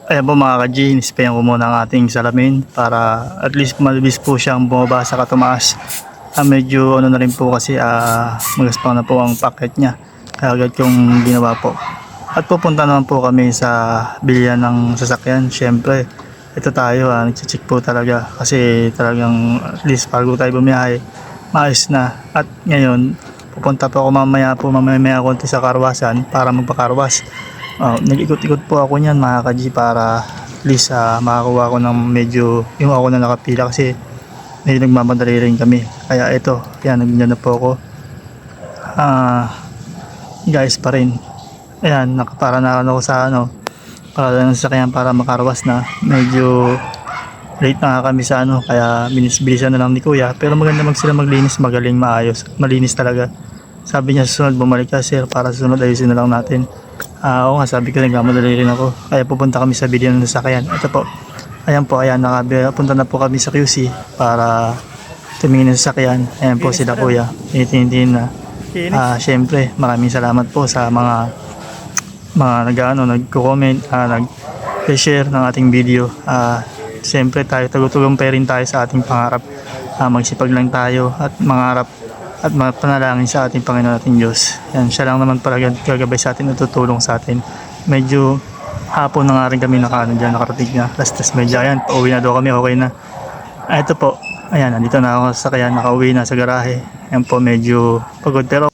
Ayan po mga ka-G, nispayan ko muna ang ating salamin para at least malibis po siyang bumaba sa katumaas. Medyo ano na rin po kasi magaspang na po ang packet niya. Kaya agad kong ginawa po. At pupunta naman po kami sa bilyan ng sasakyan. Siyempre, ito tayo nagche-check po talaga kasi talagang at least bago tayo bumiyahe, maayos na. At ngayon, pupunta po ako mamaya konti sa karwasan para magpakarwas. Nag-ikot-ikot po ako niyan mga ka-G para at least makakuha ako ng medyo yung ako na nakapila kasi medyo nagmamadali rin kami. Kaya ito, yan nandiyan na po ako. Guys pa rin. Ayan, nakapara na ako sa para ng sasakyan para makarwas na. Medyo late na nga kami sa kaya binis-bilisan na lang ni kuya. Pero maganda sila maglinis, magaling, maayos, malinis talaga. Sabi niya susunod bumalik ka sir para susunod ayusin na lang natin. Oo nga, sabi ko nagmamadali rin ako. Kaya pupunta kami sa bilyan ng sasakyan. Ito po. Ayan po, ayan, punta na po kami sa QC para tumingin ng sasakyan. Ayan po sila kuya. Tinitingin na. Syempre, maraming salamat po sa mga nagko-comment, nag-share ng ating video. Syempre tayo, tagutulong pa rin tayo sa ating pangarap. Magsipag lang tayo at mangarap at panalangin sa ating Panginoon nating Diyos. Yan, siya lang naman pala gagabay sa atin at tutulong sa atin. Medyo hapon na nga rin kami nakarating na. Alas medya, ayan, pauwi na daw kami, okay na. Ito po, ayan, nandito na ako sa kaya nakauwi na sa garahe. Ayan po, medyo pagod pero